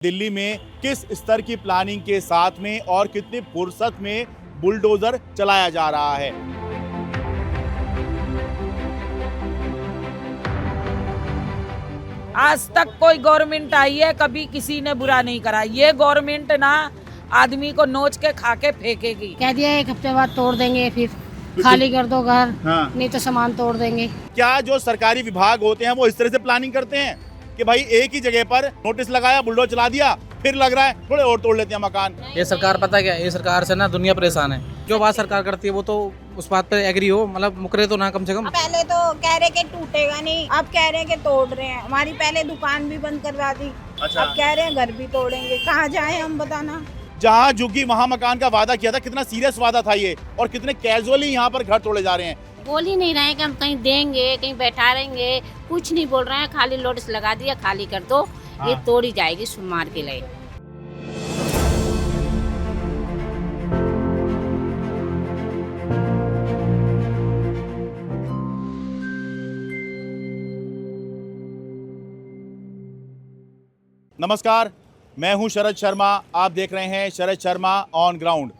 दिल्ली में किस स्तर की प्लानिंग के साथ में और कितनी फुर्सत में बुलडोजर चलाया जा रहा है। आज तक कोई गवर्नमेंट आई है, कभी किसी ने बुरा नहीं करा। ये गवर्नमेंट ना आदमी को नोच के खा के फेंकेगी। कह दिया 1 हफ्ते बाद तोड़ देंगे, फिर खाली कर दो घर। हाँ। नहीं तो सामान तोड़ देंगे। क्या जो सरकारी विभाग होते हैं वो इस तरह से प्लानिंग करते हैं कि भाई एक ही जगह पर नोटिस लगाया, बुलडोजर चला दिया, फिर लग रहा है थोड़े और तोड़ लेते हैं मकान। ये सरकार पता क्या, ये सरकार से ना दुनिया परेशान है। जो बात सरकार करती है वो तो उस बात पे एग्री हो, मतलब मुकरे तो ना कम से कम। पहले तो कह रहे कि टूटेगा नहीं, अब कह रहे हैं कि तोड़ रहे हैं। हमारी पहले दुकान भी बंद करवा दी। अच्छा। अब कह रहे हैं घर भी तोड़ेंगे। कहाँ जाए हम, बताना। जहाँ झुग्गी वहाँ मकान का वादा किया था, कितना सीरियस वादा था ये, और कितने कैजुअली यहाँ पर घर तोड़े जा रहे हैं। बोल ही नहीं रहे हैं कि हम कहीं देंगे, कहीं बैठा रहेंगे, कुछ नहीं बोल रहे हैं। खाली नोटिस लगा दिया, खाली कर दो। ये तोड़ी जाएगी सोमवार के लिए। नमस्कार, मैं हूं शरद शर्मा। आप देख रहे हैं शरद शर्मा ऑन ग्राउंड।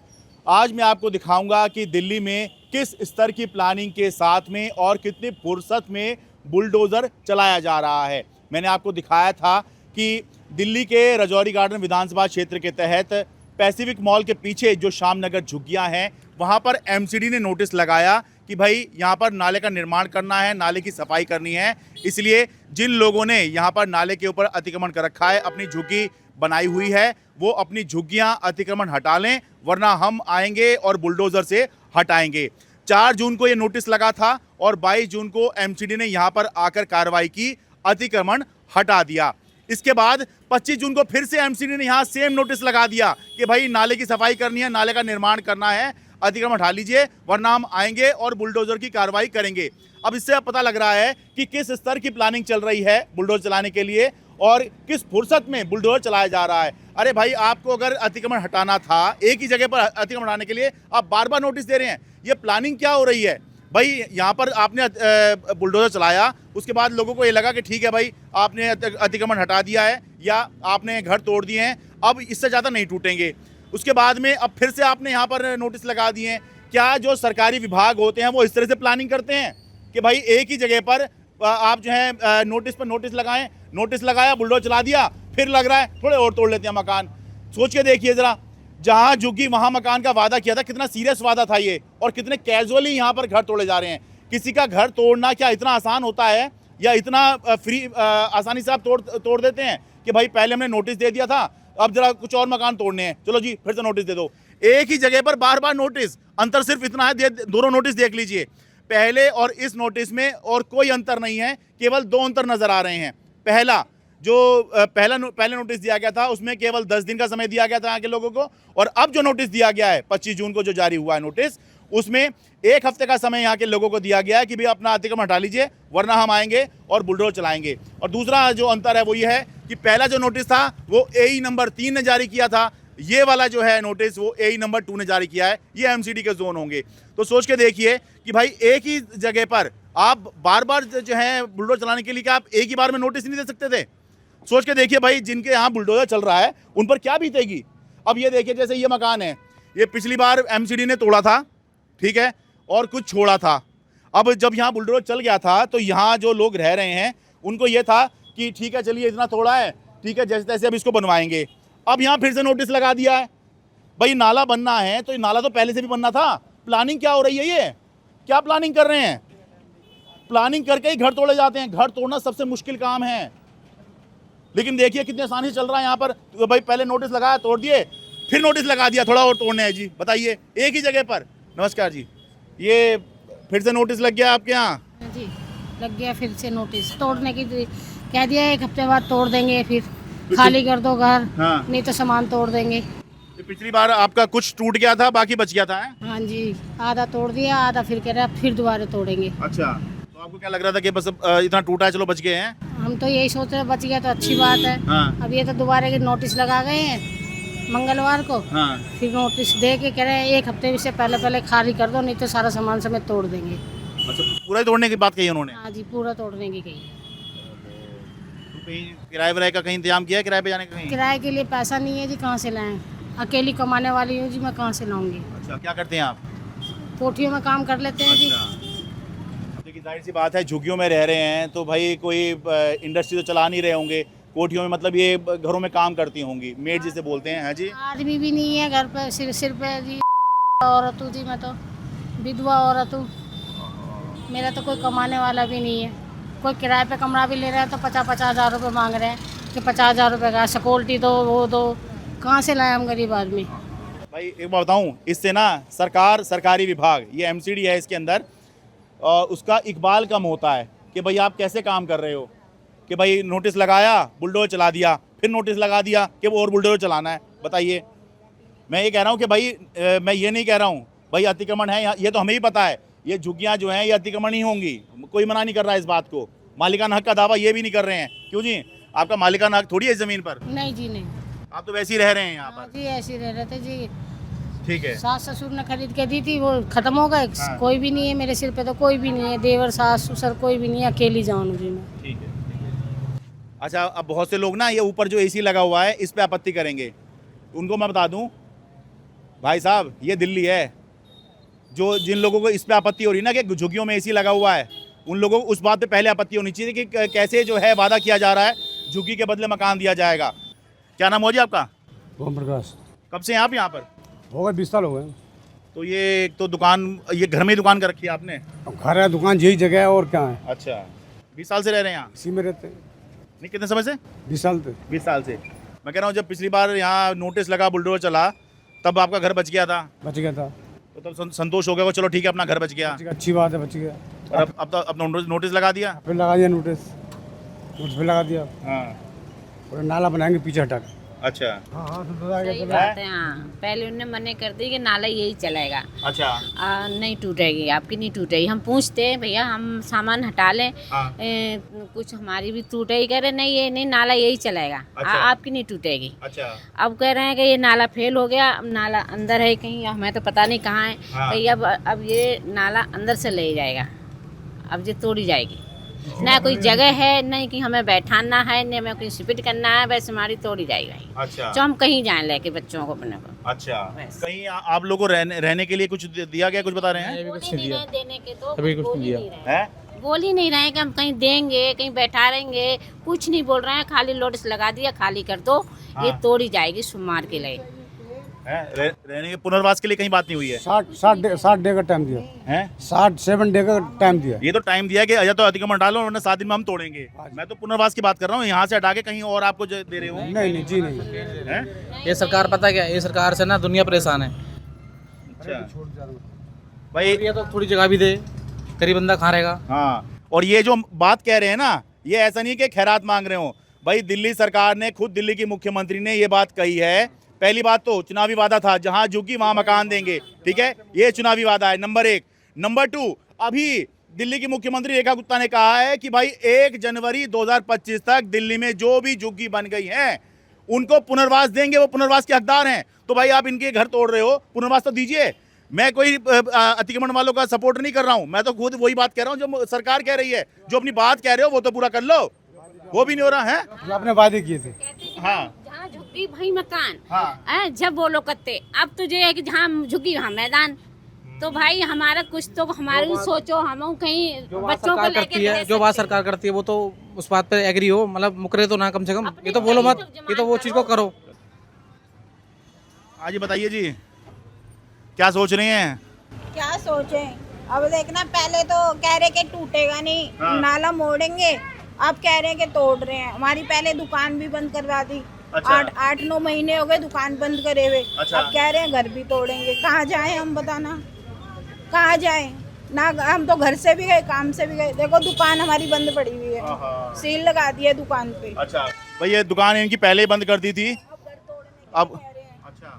आज मैं आपको दिखाऊंगा कि दिल्ली में किस स्तर की प्लानिंग के साथ में और कितनी फुर्सत में बुलडोज़र चलाया जा रहा है। मैंने आपको दिखाया था कि दिल्ली के रजौरी गार्डन विधानसभा क्षेत्र के तहत पैसिफिक मॉल के पीछे जो श्याम नगर झुग्गियाँ हैं, वहाँ पर एमसीडी ने नोटिस लगाया कि भाई यहाँ पर नाले का निर्माण करना है, नाले की सफाई करनी है। इसलिए जिन लोगों ने यहाँ पर नाले के ऊपर अतिक्रमण कर रखा है, अपनी झुग्गी बनाई हुई है, वो अपनी झुग्गियाँ अतिक्रमण हटा लें, वरना हम आएंगे और बुलडोज़र से हटाएंगे। 4 जून को ये नोटिस लगा था और 22 जून को एमसीडी ने यहाँ पर आकर कार्रवाई की, अतिक्रमण हटा दिया। इसके बाद 25 जून को फिर से एमसीडी ने यहाँ सेम नोटिस लगा दिया कि भाई नाले की सफाई करनी है, नाले का निर्माण करना है, अतिक्रमण हटा लीजिए, वरना हम आएंगे और बुलडोजर की कार्रवाई करेंगे। अब इससे अब पता लग रहा है कि किस स्तर की प्लानिंग चल रही है बुलडोजर चलाने के लिए और किस फुर्सत में बुलडोजर चलाया जा रहा है। अरे भाई, आपको अगर अतिक्रमण हटाना था, एक ही जगह पर अतिक्रमण हटाने के लिए आप बार बार नोटिस दे रहे हैं। ये प्लानिंग क्या हो रही है भाई? यहाँ पर आपने बुलडोजर चलाया, उसके बाद लोगों को ये लगा कि ठीक है भाई, आपने अतिक्रमण हटा दिया है या आपने घर तोड़ दिए हैं, अब इससे ज़्यादा नहीं टूटेंगे। उसके बाद में अब फिर से आपने यहाँ पर नोटिस लगा दिए हैं। क्या जो सरकारी विभाग होते हैं वो इस तरह से प्लानिंग करते हैं कि भाई एक ही जगह पर आप जो है नोटिस पर नोटिस लगाएं, नोटिस लगाया, बुलडोजर चला दिया, फिर लग रहा है थोड़े और तोड़ लेते हैं मकान। सोच के देखिए ज़रा, जहाँ झुग्गी वहाँ मकान का वादा किया था, कितना सीरियस वादा था ये, और कितने कैजुअली यहाँ पर घर तोड़े जा रहे हैं। किसी का घर तोड़ना क्या इतना आसान होता है, या इतना आसानी से आप तोड़ देते हैं कि भाई पहले हमने नोटिस दे दिया था, अब जरा कुछ और मकान तोड़ने हैं, चलो जी फिर से नोटिस दे दो। एक ही जगह पर बार बार नोटिस, अंतर सिर्फ इतना है, दोनों नोटिस देख लीजिए, पहले और इस नोटिस में और कोई अंतर नहीं है, केवल 2 अंतर नजर आ रहे हैं। पहला जो पहले नोटिस दिया गया था उसमें केवल 10 दिन का समय दिया गया था यहाँ के लोगों को, और अब जो नोटिस दिया गया है 25 जून को जो जारी हुआ है नोटिस, उसमें 1 हफ्ते का समय यहाँ के लोगों को दिया गया है कि भाई अपना अतिक्रमण हटा लीजिए, वरना हम आएंगे और बुलडोजर चलाएंगे। और दूसरा जो अंतर है वो ये है कि पहला जो नोटिस था वो AE नंबर 3 ने जारी किया था, ये वाला जो है नोटिस वो AE नंबर 2 ने जारी किया है। ये एमसीडी के जोन होंगे। तो सोच के देखिए कि भाई एक ही जगह पर आप बार बार जो है बुलडोजर चलाने के लिए, क्या आप एक ही बार में नोटिस नहीं दे सकते थे? सोच के देखिए भाई, जिनके यहाँ बुलडोजर चल रहा है उन पर क्या बीतेगी। अब ये देखिए, जैसे ये मकान है, ये पिछली बार एमसीडी ने तोड़ा था, ठीक है, और कुछ छोड़ा था। अब जब यहाँ बुलडोजर चल गया था तो यहाँ जो लोग रह रहे हैं उनको ये था कि ठीक है चलिए इतना तोड़ा है, ठीक है जैसे तैसे अब इसको बनवाएंगे। अब यहाँ फिर से नोटिस लगा दिया है। भाई नाला बनना है तो नाला तो पहले से भी बनना था। प्लानिंग क्या हो रही है? ये क्या प्लानिंग कर रहे हैं? प्लानिंग करके ही घर तोड़े जाते हैं। घर तोड़ना सबसे मुश्किल काम है, लेकिन देखिए कितनी आसानी से चल रहा है यहाँ पर। तो भाई पहले नोटिस लगाया, तोड़ दिए, फिर नोटिस लगा दिया, थोड़ा और तोड़ना है जी, बताइए एक ही जगह पर। नमस्कार जी, ये फिर से नोटिस लग गया आपके यहाँ? जी लग गया फिर से नोटिस तोड़ने की। कह दिया 1 हफ्ते बाद तोड़ देंगे, फिर खाली कर दो घर। हाँ। नहीं तो सामान तोड़ देंगे। पिछली बार आपका कुछ टूट गया था, बाकी बच गया था है? हाँ जी, आधा तोड़ दिया, आधा फिर कह रहे फिर दोबारा तोड़ेंगे। अच्छा, तो आपको क्या लग रहा था कि बस इतना टूटा है, चलो बच गए हैं? हम तो यही सोच रहे बच गया तो अच्छी बात है। हाँ। अब ये तो दोबारा के नोटिस लगा गए हैं मंगलवार को। हाँ। फिर नोटिस दे के कह रहे हैं 1 हफ्ते से पहले खाली कर दो, नहीं तो सारा सामान समेत तोड़ देंगे। अच्छा, पूरा ही तोड़ने की बात कही उन्होंने? हाँ जी, पूरा तोड़ने की कही। तो कहीं किराए विराए का कहीं इंतजाम किया है, किराए पे जाने का कहीं? किराए के लिए पैसा नहीं है जी, कहाँ से लाएं? अकेली कमाने वाली हूँ जी, मैं कहाँ से लाऊंगी? अच्छा, क्या करते हैं आप? कोठियों में काम कर लेते हैं जी। अच्छा, देखिए जाहिर सी बात है, झुग्गियों में रह रहे हैं तो भाई कोई इंडस्ट्री तो चला नहीं रहे होंगे, कोठियों में मतलब ये घरों में काम करती होंगी, मेड जिसे बोलते हैं। हाँ जी, आदमी भी नहीं है घर पे, सिर पे जी औरत हूँ जी, मैं तो विधवा औरत हूँ, मेरा तो कोई कमाने वाला भी नहीं है। कोई किराए पे कमरा भी ले रहा है तो 50-50 हज़ार रुपये मांग रहे हैं कि 50 हज़ार रुपये का सिक्योरिटी दो, वो दो, कहाँ से लाए हम गरीब आदमी? भाई एक बात बताऊँ, इससे ना सरकार, सरकारी विभाग, ये एमसीडी है इसके अंदर, उसका इकबाल कम होता है कि भाई आप कैसे काम कर रहे हो, कि भाई नोटिस लगाया, बुलडोजर चला दिया, फिर नोटिस लगा दिया कि वो और बुलडोजर चलाना है। बताइए, मैं ये कह रहा हूँ कि भाई मैं ये नहीं कह रहा हूँ भाई अतिक्रमण है, ये तो हमें ही पता है, ये झुग्गियाँ जो हैं ये अतिक्रमण ही होंगी, कोई मना नहीं कर रहा है इस बात को। मालिकाना हक का दावा ये भी नहीं कर रहे हैं, क्यों जी? आपका मालिकाना हक थोड़ी है इस ज़मीन पर? नहीं जी नहीं। आप तो वैसे ही रह रहे हैं यहाँ हाँ पर। जी, ऐसे ही रह रहे थे जी। ठीक है। सास ससुर ने खरीद के दी थी, वो खत्म हो गए। हाँ। कोई भी नहीं है मेरे सिर पे, तो कोई भी नहीं है, देवर सास ससुर कोई भी नहीं है, अकेली जाऊँ जी मैं। ठीक है। अच्छा, अब बहुत से लोग ना ये ऊपर जो एसी लगा हुआ है इस पे आपत्ति करेंगे, उनको मैं बता दूं भाई साहब, ये दिल्ली है, जो जिन लोगों को इस पे आपत्ति हो रही है ना कि झुग्गियों में एसी लगा हुआ है, उन लोगों को उस बात पे पहले आपत्ति होनी चाहिए कि कैसे जो है वादा किया जा रहा है झुग्गी के बदले मकान दिया जाएगा। क्या नाम हो जी आपका? ओम प्रकाश। कब से हैं आप यहाँ पर? हो गए 20 साल हो गए। तो ये तो दुकान, ये घर में ही दुकान कर रखी है आपने? अब घर है, दुकान यही जगह है और क्या है। अच्छा, 20 साल से रह रहे हैं यहाँ? इसी में रहते हैं। नहीं, कितने समय से? 20 साल से। 20 साल से। मैं कह रहा हूँ जब पिछली बार यहाँ नोटिस लगा, बुलडोजर चला, तब आपका घर बच गया था? बच गया था। तो तब संतोष हो गया कि चलो ठीक है अपना घर बच गया। अच्छी बात है, बच गया। और अब तो नोटिस लगा दिया? फिर लगा दिया नोटिस पे लगा दिया। हाँ। और नाला बनाएंगे पीछे हटा के। अच्छा। हाँ हाँ, सही बात है। हाँ, पहले उन्होंने मना कर दी कि नाला यही चलेगा। अच्छा। नहीं टूटेगी, आपकी नहीं टूटेगी। हम पूछते हैं भैया हम सामान हटा लें, हाँ। कुछ हमारी भी टूटेगी, कह रहे नहीं, ये नहीं, नाला यही चलेगा। अच्छा। आपकी नहीं टूटेगी। अच्छा। अब कह रहे हैं कि ये नाला फेल हो गया, अब नाला अंदर है कहीं, हमें तो पता नहीं कहाँ है। हाँ। कहीं अब ये नाला अंदर से ले जाएगा, अब ये तोड़ी जाएगी। ना कोई जगह है, नहीं कि हमें बैठाना है, न हमें कोई शिफ्ट करना है, बस हमारी तोड़ी जाएगी। अच्छा। तो हम कहीं जाए लेके बच्चों को अपने को। अच्छा। बस। कहीं आप लोगों को रहने के लिए कुछ दिया गया, कुछ बता रहे हैं? अभी कुछ बोल नहीं ही दिया, नहीं रहे देने के, तो अभी कुछ बोल नहीं ही दिया नहीं रहे। हैं? बोल ही नहीं रहे कि हम कहीं देंगे, कहीं बैठा रहेंगे, कुछ नहीं बोल रहे हैं। खाली नोटिस लगा दिया, खाली कर दो, ये हाँ। तोड़ी जाएगी सोमवार के लिए। रहने के पुनर्वास के लिए कहीं बात नहीं हुई है? 60 डे का टाइम दिया हैं? 7 डे का टाइम दिया। ये तो टाइम दिया कि या तो अतिक्रमण डालो, वरना 7 दिन में हम तोड़ेंगे। मैं तो पुनर्वास की बात कर रहा हूँ, यहाँ से हटा के कहीं और आपको दे रहे हो? नहीं नहीं जी नहीं। हैं? ये सरकार पता क्या है, ये सरकार से ना दुनिया परेशान है। अच्छा भाई। ये तो थोड़ी जगह भी दे, गरीब बंदा कहाँ रहेगा? हाँ, और ये जो बात कह रहे हैं ना, ये ऐसा नहीं कि खैरात मांग रहे हो भाई। दिल्ली सरकार ने खुद, दिल्ली की मुख्यमंत्री ने ये बात कही है। पहली बात तो चुनावी वादा था, जहां झुग्गी वहां मकान देंगे, ठीक है, ये चुनावी वादा है, नंबर 1। नंबर 2, अभी दिल्ली की मुख्यमंत्री रेखा गुप्ता ने कहा है कि भाई 1 जनवरी 2025 तक दिल्ली में जो भी झुग्गी बन गई हैं उनको पुनर्वास देंगे, वो पुनर्वास के हकदार हैं। तो भाई आप इनके घर तोड़ रहे हो, पुनर्वास तो दीजिए। मैं कोई अतिक्रमण वालों का सपोर्ट नहीं कर रहा हूं, मैं तो खुद वही बात कह रहा हूं जो सरकार कह रही है। जो अपनी बात कह रहे हो वो तो पूरा कर लो, वो भी नहीं हो रहा है। जो आपने वादे किए थे। हाँ। जहाँ झुग्गी भाई मकान, हाँ। जब वो लोग करते, अब तो ये है कि जहाँ झुग्गी वहाँ मैदान। तो भाई हमारा कुछ तो हमारे भी सोचो, हम कहीं जो बात बच्चों को सरकार लेके करती है, रह जो बात सकते। सरकार करती है वो तो उस बात पे एग्री हो, मतलब मुकरे तो ना कम से कम। अपने ये तो बोलो मत, भाई को ये तो वो चीज़ को करो। आज बताइए जी, क्या सोच रही हैं? क्या सोचे? अब देखना, पहले तो कह रहे कि टूटेगा नहीं, हाँ। नाला मोड़ेंगे, अब कह रहे हैं कि तोड़ रहे हैं। हमारी पहले दुकान भी बंद करवा दी। अच्छा। 8-9 महीने हो गए दुकान बंद करे हुए। अच्छा। अब कह रहे हैं घर भी तोड़ेंगे। कहाँ जाए हम, बताना कहाँ जाए? ना हम तो घर से भी गए, काम से भी गए। देखो दुकान हमारी बंद पड़ी हुई है, सील लगा दी है दुकान पे। अच्छा भाई, ये दुकान इनकी पहले ही बंद कर दी थी, अब अच्छा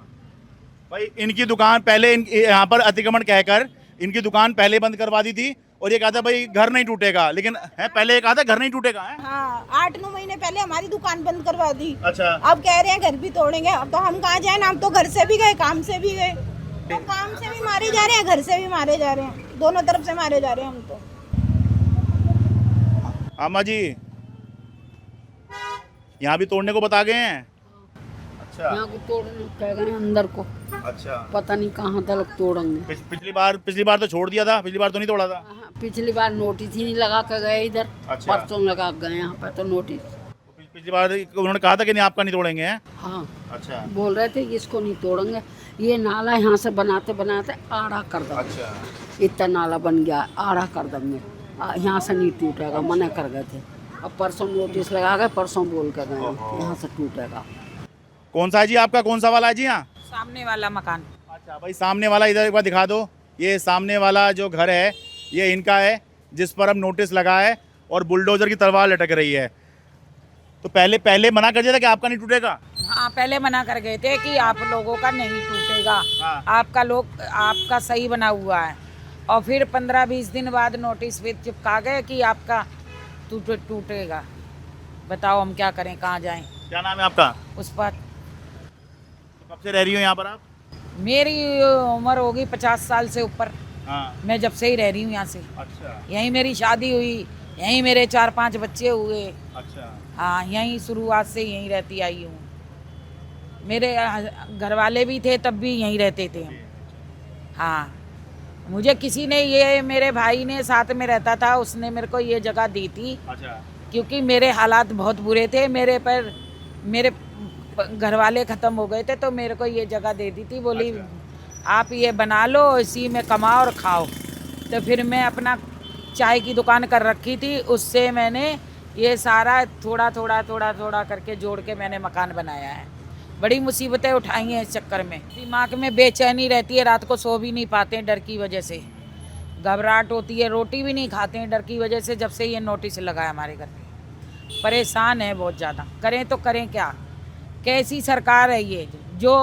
भाई इनकी दुकान पहले यहाँ पर अतिक्रमण कहकर इनकी दुकान पहले बंद करवा दी थी, और ये कहा था भाई घर नहीं टूटेगा, लेकिन है पहले ये कहा था घर नहीं टूटेगा है? हाँ, 8-9 महीने पहले हमारी दुकान बंद करवा दी। अच्छा। अब कह रहे हैं घर भी तोड़ेंगे। अब तो हम कहाँ जाए ना, हम तो घर से भी गए, काम से भी गए। तो काम से भी मारे जा रहे हैं, घर से भी मारे जा रहे हैं, दोनों तरफ से मारे जा रहे हैं हम तो। अम्मा जी, यहाँ भी तोड़ने को बता गए हैं। अच्छा यहाँ को तोड़ने कह गए हैं अंदर को, अच्छा। पता नहीं कहाँ तक तोड़ेंगे। पिछली बार तो छोड़ दिया था, पिछली बार तो नहीं तोड़ा था। हाँ, पिछली बार नोटिस ही नहीं लगा के गए इधर। अच्छा। परसों लगा के गए यहाँ पे तो नोटिस। पिछली बार उन्होंने कहा था कि नहीं आपका नहीं तोड़ेंगे हैं? हाँ अच्छा बोल रहे थे कि इसको नहीं तोड़ेंगे, ये नाला यहाँ से बनाते बनाते आड़ा कर दो। अच्छा इतना नाला बन गया, आड़ा कर देंगे, यहाँ से नहीं टूटेगा, मना कर गए थे। अब परसों नोटिस लगा गए, परसों बोल कर गए यहाँ से टूटेगा। कौन सा है जी आपका, कौन सा वाला है जी यहाँ? सामने वाला मकान। अच्छा भाई सामने वाला इधर एक बार दिखा दो। ये सामने वाला जो घर है ये इनका है, जिस पर अब नोटिस लगा है और बुलडोजर की तलवार लटक रही है। तो पहले मना कर दिया था कि आपका नहीं टूटेगा। हाँ पहले मना कर गए थे कि आप लोगों का नहीं टूटेगा। हाँ। आपका सही बना हुआ है, और फिर 15-20 दिन बाद नोटिस फिर चिपका गए कि आपका टूटेगा। बताओ हम क्या करें, कहाँ जाएं? क्या नाम है आपका? उस पर कब से रह रही हो यहाँ पर आप? मेरी उम्र होगी 50 साल से ऊपर। हाँ मैं जब से ही रह रही हूँ यहाँ से। अच्छा यहीं मेरी शादी हुई, यहीं मेरे 4-5 बच्चे हुए। अच्छा हाँ यहीं शुरुआत से यहीं रहती आई हूँ। मेरे घर वाले भी थे तब भी यहीं रहते थे हम। हाँ मुझे किसी ने, ये मेरे भाई ने साथ में रहता था, उसने मेरे को ये जगह दी थी। अच्छा क्योंकि मेरे हालात बहुत बुरे थे, मेरे घर वाले ख़त्म हो गए थे, तो मेरे को ये जगह दे दी थी। बोली आप ये बना लो, इसी में कमाओ और खाओ। तो फिर मैं अपना चाय की दुकान कर रखी थी, उससे मैंने ये सारा थोड़ा थोड़ा करके जोड़ के मैंने मकान बनाया है। बड़ी मुसीबतें उठाई हैं इस चक्कर में। दिमाग में बेचैनी रहती है, रात को सो भी नहीं पाते हैं डर की वजह से, घबराहट होती है, रोटी भी नहीं खाते हैं डर की वजह से। जब से ये नोटिस लगा है हमारे घर पे, परेशान है बहुत ज़्यादा। करें तो करें क्या? कैसी सरकार है ये जो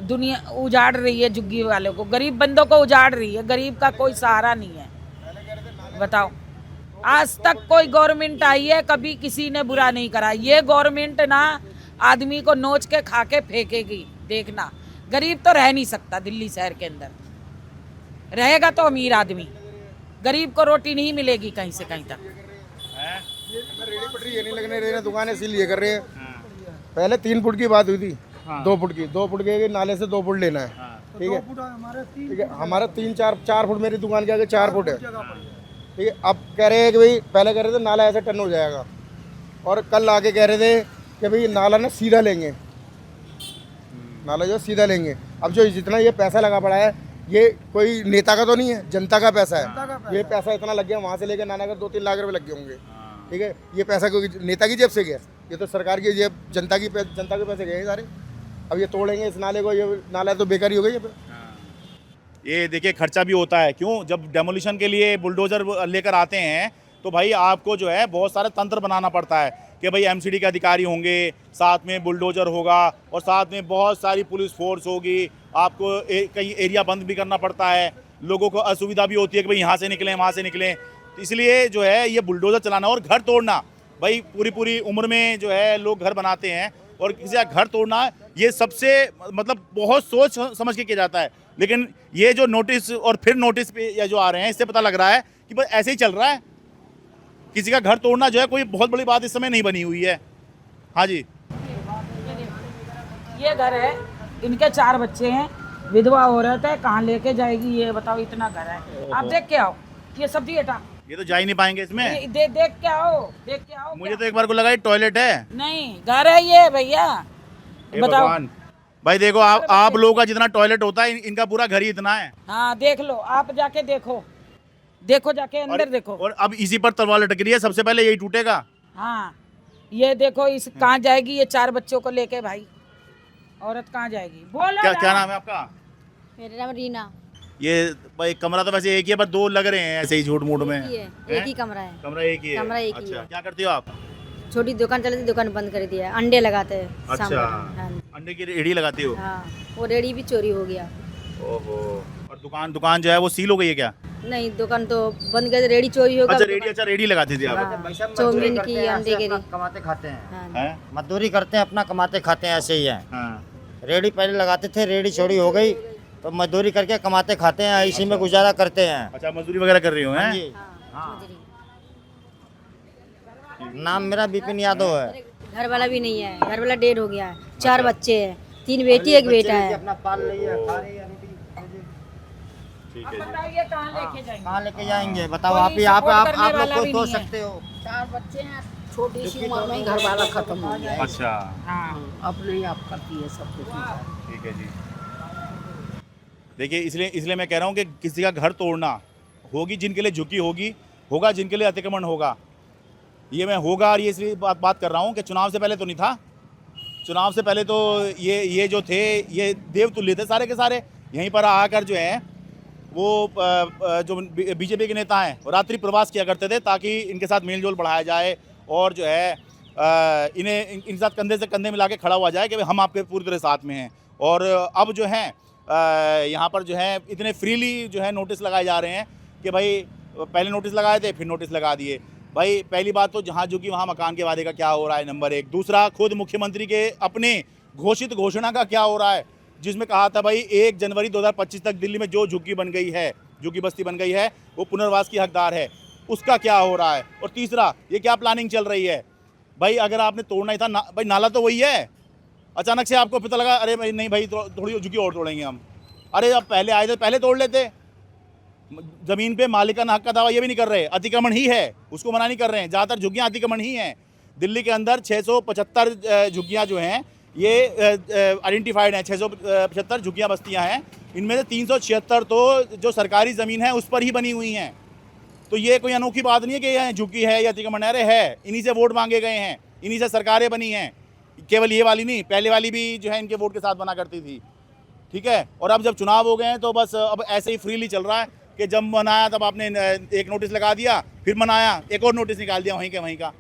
दुनिया उजाड़ रही है, झुग्गी वालों को, गरीब बंदों को उजाड़ रही है। गरीब का कोई सहारा नहीं है। बताओ, आज तक कोई गवर्नमेंट आई है, कभी किसी ने बुरा नहीं करा। ये गवर्नमेंट ना आदमी को नोच के खा के फेंकेगी, देखना। गरीब तो रह नहीं सकता दिल्ली शहर के अंदर, रहेगा तो अमीर आदमी। गरीब को रोटी नहीं मिलेगी कहीं से कहीं तक। रेडी पटरी ये नहीं लगने रहे, दुकानें इसीलिए कर रहे हैं। पहले 3 फुट की बात हुई थी, 2 फुट की, 2 फुट के नाले से 2 फुट लेना है। ठीक है, ठीक है, हमारा 4 फुट, मेरी दुकान के आगे 4 फुट है। ठीक है, अब कह रहे हैं कि भाई, पहले कह रहे थे नाला ऐसे टर्न हो जाएगा, और कल आके कह रहे थे कि भाई नाला ना सीधा लेंगे, नाला जो सीधा लेंगे। अब जो जितना ये पैसा लगा पड़ा है, ये कोई नेता का तो नहीं है, जनता का पैसा है। ये पैसा इतना लग गया, वहाँ से लेकर नाना का 2-3 लाख रुपए लग गए होंगे। ठीक है, ये पैसा कोई नेता की जेब से गया, ये तो सरकार की जेब, जनता के पैसे गए सारे। अब ये तोड़ेंगे इस नाले को, ये नाला तो बेकार ही हो गई। ये देखिए खर्चा भी होता है। क्यों? जब डेमोलिशन के लिए बुलडोजर लेकर आते हैं तो भाई आपको जो है बहुत सारा तंत्र बनाना पड़ता है कि भाई एमसीडी के अधिकारी होंगे, साथ में बुलडोजर होगा, और साथ में बहुत सारी पुलिस फोर्स होगी। आपको कहीं एरिया बंद भी करना पड़ता है, लोगों को असुविधा भी होती है कि भाई यहाँ से निकलें, वहाँ से निकलें। तो इसलिए जो है ये बुलडोजर चलाना और घर तोड़ना, भाई पूरी उम्र में जो है लोग घर बनाते हैं, और किसी का घर तोड़ना ये सबसे मतलब बहुत सोच समझ के किया जाता है। लेकिन ये जो नोटिस और फिर नोटिस पे या जो आ रहे हैं, इससे पता लग रहा है कि बस ऐसे ही चल रहा है। किसी का घर तोड़ना जो है कोई बहुत बड़ी बात इस समय नहीं बनी हुई है। हाँ जी, ये घर है, इनके 4 बच्चे हैं, विधवा औरत है, कहाँ लेके जाएगी ये बताओ? इतना घर है, आप देख के आओ। ये सब्जी हटा, ये तो जा ही नहीं पाएंगे इसमें। देख के आओ, देख के आओ। मुझे तो एक बार को लगा ये टॉयलेट है। नहीं, घर है ये भैया, बताओ। भगवान, भाई देखो आप लोगों का जितना टॉयलेट होता है, इनका पूरा घर ही इतना है। हाँ देख लो, आप जाके देखो जाके अंदर देखो। और अब इसी पर तलवार लटक रही है, सबसे पहले यही टूटेगा। हाँ ये देखो, इस कहाँ जाएगी ये 4 बच्चों को लेके? भाई औरत कहाँ जाएगी? बोलो। क्या नाम है आपका? मेरा नाम रीना। ये भाई कमरा तो वैसे एक ही है, पर 2 लग रहे हैं ऐसे ही झूठ मूठ में। एक ही कमरा है। कमरा एक ही है। कमरा एक ही अच्छा, है। क्या करती हो आप? छोटी दुकान चलती, दुकान बंद कर दिया। अंडे लगाते हैं। अच्छा, अंडे की रेडी लगाती हो? हाँ, वो रेडी भी चोरी हो गया। ओहो, और दुकान जो है वो सील हो गई है क्या? नहीं, दुकान तो बंद कर, रेडी चोरी हो गया। अच्छा रेडी लगाती थी आप? चाउमीन की, अंडे की। कमाते खाते हैं, हैं? मजदूरी करते हैं, अपना कमाते खाते हैं, ऐसे ही है। हाँ। रेडी पहले लगाते थे, रेडी चोरी हो गई तो मजदूरी करके कमाते खाते हैं, इसी में गुजारा करते हैं। अच्छा, मजदूरी वगैरह कर रही हो? हैं? जी, हाँ। नाम मेरा विपिन यादव है। घर वाला भी नहीं है, घर वाला डेड हो गया है, 4 बच्चे हैं, 3 बेटी 1 बेटा है। अपना पाल रही है, खा रही है रोटी। ठीक है जी। बताइए कहाँ लेके जाएंगे? कहाँ लेके जाएंगे बताओ? कोई आप ही आप support करने आप लोग वाला को भी सोच नहीं है। सकते हो। 4 बच्चे हैं, छोटी सी उम्र में ही घर वाला खत्म हो गया है। अच्छा हाँ, अपने ही आप करती है सब कुछ। ठीक है जी। देखिए इसलिए मैं कह रहा हूँ कि किसी का घर तोड़ना होगी जिनके लिए झुकी होगी, होगा जिनके लिए अतिक्रमण होगा। ये मैं होगा और ये इसलिए बात कर रहा हूँ कि चुनाव से पहले तो नहीं था। चुनाव से पहले तो ये जो थे ये देवतुल्य थे सारे के सारे। यहीं पर आकर जो है वो जो बीजेपी के नेता हैं वो रात्रि प्रवास किया करते थे ताकि इनके साथ मेलजोल बढ़ाया जाए और जो है इन्हें इनके साथ कंधे से कंधे मिला के खड़ा हुआ जाए कि भाई हम आपके पूरी तरह साथ में हैं। और अब जो है यहाँ पर जो है इतने फ्रीली जो है नोटिस लगाए जा रहे हैं कि भाई पहले नोटिस लगाए थे फिर नोटिस लगा दिए। भाई पहली बात तो जहाँ झुकी वहाँ मकान के वादे का क्या हो रहा है, नंबर 1। दूसरा, खुद मुख्यमंत्री के अपने घोषित घोषणा का क्या हो रहा है जिसमें कहा था भाई 1 जनवरी 2025 तक दिल्ली में जो झुग्गी बन गई है, झुग्गी बस्ती बन गई है, वो पुनर्वास की हकदार है, उसका क्या हो रहा है। और तीसरा, ये क्या प्लानिंग चल रही है भाई? अगर आपने तोड़ना ही था भाई नाला तो वही है, अचानक से आपको पता लगा अरे भाई नहीं भाई थोड़ी झुग्गी और तोड़ेंगे हम। अरे अब पहले आए थे पहले तोड़ लेते। ज़मीन पे मालिकाना हक का दावा ये भी नहीं कर रहे, अतिक्रमण ही है, उसको मना नहीं कर रहे हैं। ज़्यादातर झुग्गियाँ अतिक्रमण ही हैं। दिल्ली के अंदर 675 झुग्गियाँ जो हैं ये आइडेंटिफाइड हैं, 675 झुग्गियाँ बस्तियाँ हैं। इनमें से 376 तो जो सरकारी ज़मीन है उस पर ही बनी हुई हैं। तो ये कोई अनोखी बात नहीं है कि यह झुग्गी है या अतिक्रमण है, इन्हीं से वोट मांगे गए हैं, इन्हीं से सरकारें बनी हैं। केवल ये वाली नहीं, पहले वाली भी जो है इनके वोट के साथ बना करती थी। ठीक है। और अब जब चुनाव हो गए हैं तो बस अब ऐसे ही फ्रीली चल रहा है कि जब मनाया तब आपने एक नोटिस लगा दिया, फिर मनाया एक और नोटिस निकाल दिया वहीं के वहीं का।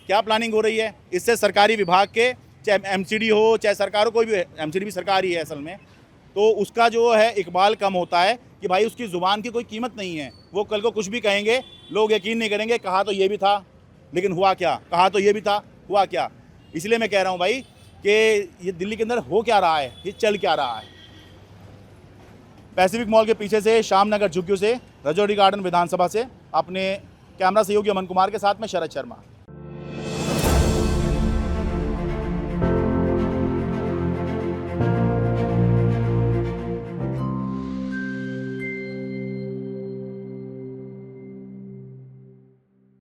क्या प्लानिंग हो रही है? इससे सरकारी विभाग के, चाहे एमसीडी हो चाहे सरकार हो, कोई भी, एमसीडी भी सरकार ही है असल में, तो उसका जो है इकबाल कम होता है कि भाई उसकी ज़ुबान की कोई कीमत नहीं है। वो कल को कुछ भी कहेंगे, लोग यकीन नहीं करेंगे, कहा तो ये भी था लेकिन हुआ क्या, कहा तो ये भी था हुआ क्या। इसलिए मैं कह रहा हूँ भाई कि ये दिल्ली के अंदर हो क्या रहा है, ये चल क्या रहा है। पैसिफिक मॉल के पीछे से श्यामनगर झुग्गियों से, रजौरी गार्डन विधानसभा से अपने कैमरा सहयोगी अमन कुमार के साथ में शरद शर्मा।